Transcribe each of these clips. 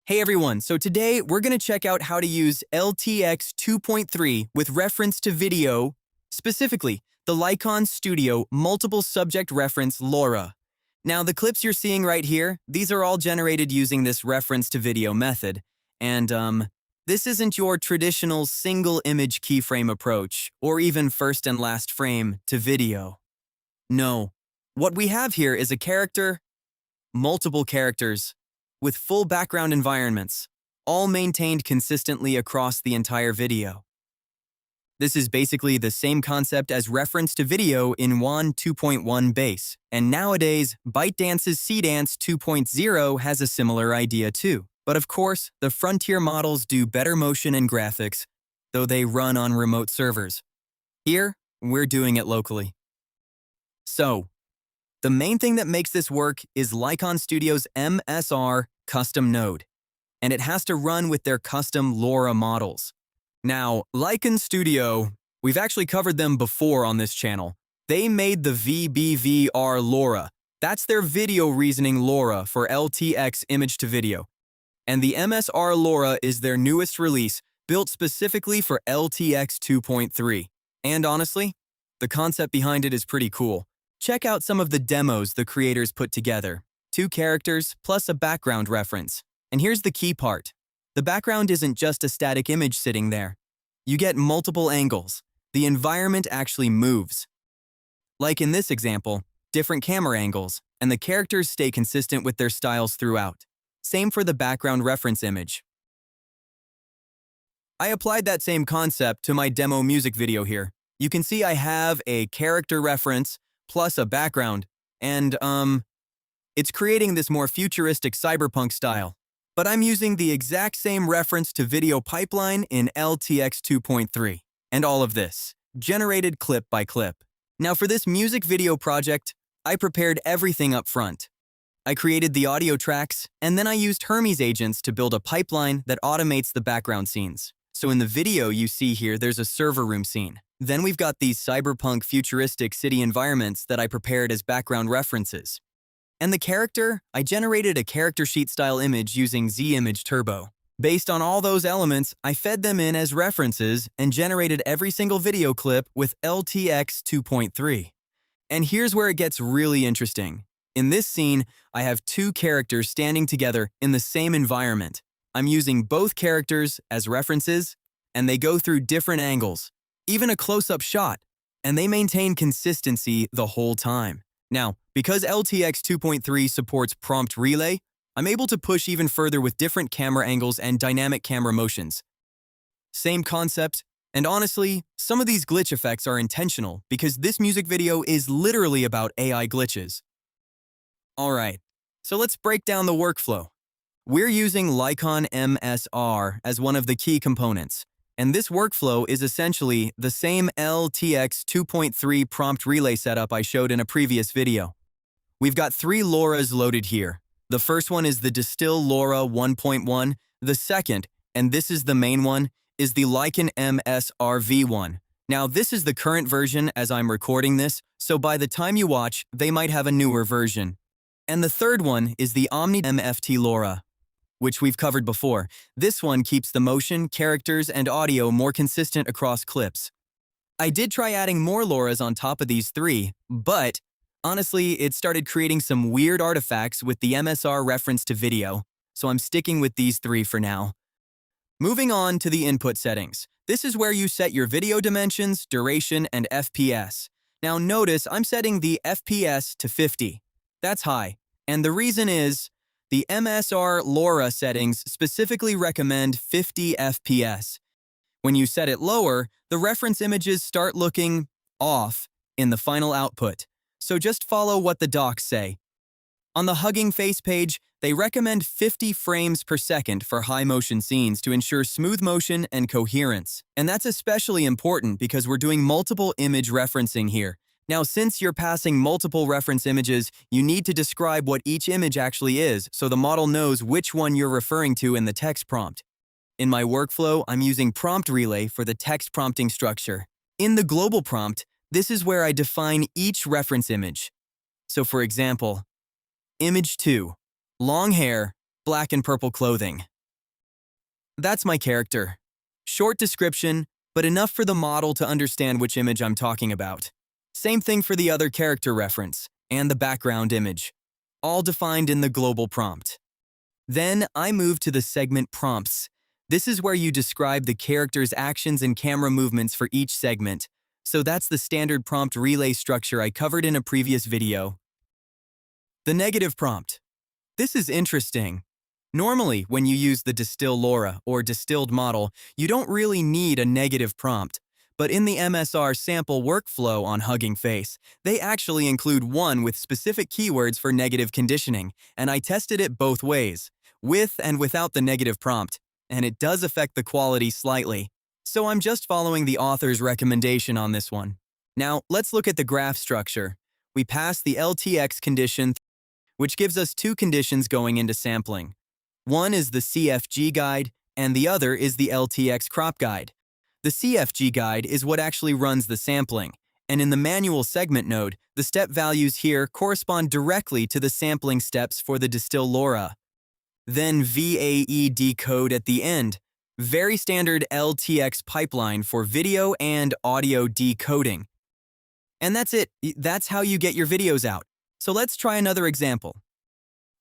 Hey everyone, so today we're going to check out how to use LTX 2.3 with reference to video, specifically the LiconStudio Multiple Subject Reference LoRA. Now the clips you're seeing right here, these are all generated using this reference to video method. And this isn't your traditional single image keyframe approach or even first and last frame to video. No, what we have here is a character, multiple characters, with full background environments, all maintained consistently across the entire video. This is basically the same concept as reference to video in WAN 2.1 base, and nowadays, ByteDance's CDance 2.0 has a similar idea too. But of course, the frontier models do better motion and graphics, though they run on remote servers. Here, we're doing it locally. So, the main thing that makes this work is LiconStudio's MSR custom node, and it has to run with their custom LoRA models. Now, LiconStudio, we've actually covered them before on this channel. They made the VBVR LoRA. That's their video reasoning LoRA for LTX image to video. And the MSR LoRA is their newest release, built specifically for LTX 2.3. And honestly, the concept behind it is pretty cool. Check out some of the demos the creators put together. 2 characters plus a background reference. And here's the key part. The background isn't just a static image sitting there. You get multiple angles. The environment actually moves. Like in this example, different camera angles, and the characters stay consistent with their styles throughout. Same for the background reference image. I applied that same concept to my demo music video here. You can see I have a character reference plus a background, and it's creating this more futuristic cyberpunk style. But I'm using the exact same reference to video pipeline in LTX 2.3, and all of this, generated clip by clip. Now for this music video project, I prepared everything up front. I created the audio tracks, and then I used Hermes Agents to build a pipeline that automates the background scenes. So in the video you see here, there's a server room scene. Then we've got these cyberpunk futuristic city environments that I prepared as background references. And the character, I generated a character sheet style image using ZImage Turbo. Based on all those elements, I fed them in as references and generated every single video clip with LTX 2.3. And here's where it gets really interesting. In this scene, I have 2 characters standing together in the same environment. I'm using both characters as references, and they go through different angles, even a close-up shot, and they maintain consistency the whole time. Now, because LTX 2.3 supports prompt relay, I'm able to push even further with different camera angles and dynamic camera motions. Same concept, and honestly, some of these glitch effects are intentional because this music video is literally about AI glitches. Alright, so let's break down the workflow. We're using Lycon MSR as one of the key components. And this workflow is essentially the same LTX 2.3 prompt relay setup I showed in a previous video. We've got 3 LoRAs loaded here. The first one is the Distill LoRA 1.1. The second, and this is the main one, is the Lycon MSR V1. Now this is the current version as I'm recording this, so by the time you watch, they might have a newer version. And the third one is the Omnidirectional MFT LoRA, which we've covered before. This one keeps the motion, characters, and audio more consistent across clips. I did try adding more LoRAs on top of these 3, but honestly, it started creating some weird artifacts with the MSR reference to video, so I'm sticking with these 3 for now. Moving on to the input settings. This is where you set your video dimensions, duration, and FPS. Now notice I'm setting the FPS to 50. That's high, and the reason is, the MSR LoRA settings specifically recommend 50 FPS. When you set it lower, the reference images start looking off in the final output, so just follow what the docs say. On the Hugging Face page, they recommend 50 frames per second for high motion scenes to ensure smooth motion and coherence. And that's especially important because we're doing multiple image referencing here. Now, since you're passing multiple reference images, you need to describe what each image actually is so the model knows which one you're referring to in the text prompt. In my workflow, I'm using prompt relay for the text prompting structure. In the global prompt, this is where I define each reference image. So for example, image 2, long hair, black and purple clothing. That's my character. Short description, but enough for the model to understand which image I'm talking about. Same thing for the other character reference and the background image, all defined in the global prompt. Then I move to the segment prompts. This is where you describe the character's actions and camera movements for each segment. So that's the standard prompt relay structure I covered in a previous video. The negative prompt. This is interesting. Normally, when you use the Distill LoRA or distilled model, you don't really need a negative prompt. But in the MSR sample workflow on Hugging Face, they actually include one with specific keywords for negative conditioning, and I tested it both ways, with and without the negative prompt, and it does affect the quality slightly. So I'm just following the author's recommendation on this one. Now, let's look at the graph structure. We pass the LTX condition, which gives us two conditions going into sampling. One is the CFG guide, and the other is the LTX crop guide. The CFG guide is what actually runs the sampling, and in the manual segment node, the step values here correspond directly to the sampling steps for the Distill LoRA. Then VAE decode at the end, very standard LTX pipeline for video and audio decoding. And that's it. That's how you get your videos out. So let's try another example.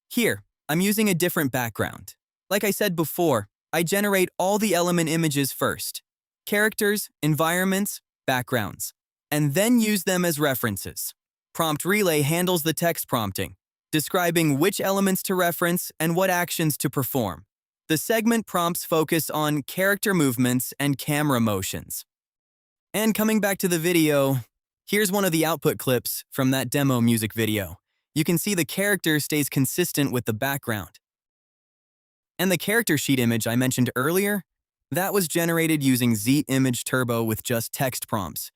Here, I'm using a different background. Like I said before, I generate all the element images first. Characters, environments, backgrounds, and then use them as references. Prompt Relay handles the text prompting, describing which elements to reference and what actions to perform. The segment prompts focus on character movements and camera motions. And coming back to the video, here's one of the output clips from that demo music video. You can see the character stays consistent with the background. And the character sheet image I mentioned earlier, that was generated using Z Image Turbo with just text prompts.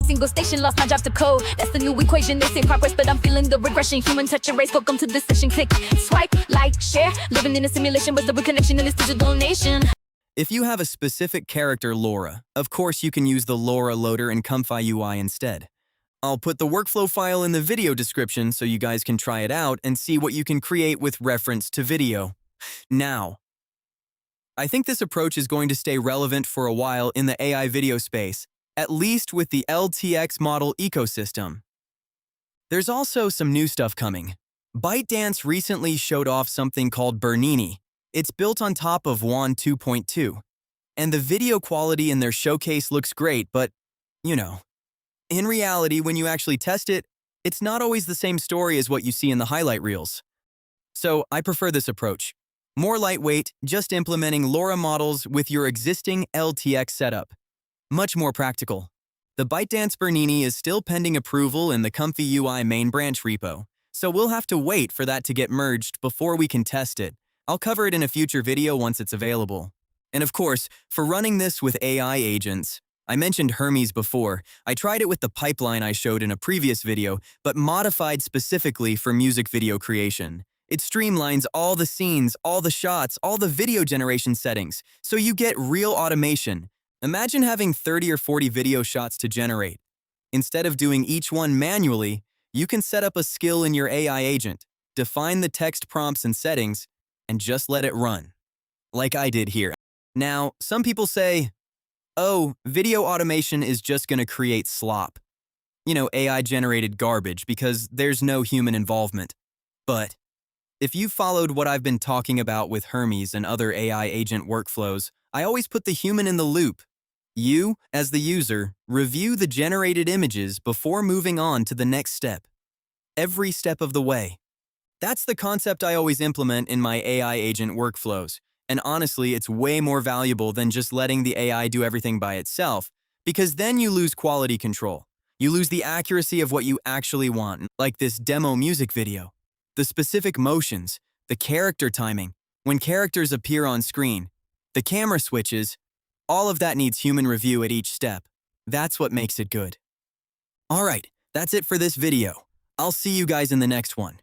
Single station, lost my job to code. That's the new equation. They say progress, but I'm feeling the regression. Human touch erase. Welcome to this session. Click, swipe, like, share. Living in a simulation with the reconnection in this digital nation. If you have a specific character LoRA, of course you can use the LoRA loader in ComfyUI instead. I'll put the workflow file in the video description so you guys can try it out and see what you can create with reference to video. Now, I think this approach is going to stay relevant for a while in the AI video space, at least with the LTX model ecosystem. There's also some new stuff coming. ByteDance recently showed off something called Bernini. It's built on top of WAN 2.2. And the video quality in their showcase looks great, but, you know, in reality, when you actually test it, it's not always the same story as what you see in the highlight reels. So I prefer this approach. More lightweight, just implementing LoRA models with your existing LTX setup. Much more practical. The ByteDance Bernini is still pending approval in the ComfyUI main branch repo, so we'll have to wait for that to get merged before we can test it. I'll cover it in a future video once it's available. And of course, for running this with AI agents, I mentioned Hermes before. I tried it with the pipeline I showed in a previous video, but modified specifically for music video creation. It streamlines all the scenes, all the shots, all the video generation settings, so you get real automation. Imagine having 30 or 40 video shots to generate. Instead of doing each one manually, you can set up a skill in your AI agent, define the text prompts and settings, and just let it run. Like I did here. Now, some people say, oh, video automation is just going to create slop. You know, AI-generated garbage because there's no human involvement. But if you followed what I've been talking about with Hermes and other AI agent workflows, I always put the human in the loop. You, as the user, review the generated images before moving on to the next step. Every step of the way. That's the concept I always implement in my AI agent workflows. And honestly, it's way more valuable than just letting the AI do everything by itself, because then you lose quality control. You lose the accuracy of what you actually want, like this demo music video. The specific motions, the character timing, when characters appear on screen, the camera switches, all of that needs human review at each step. That's what makes it good. Alright, that's it for this video. I'll see you guys in the next one.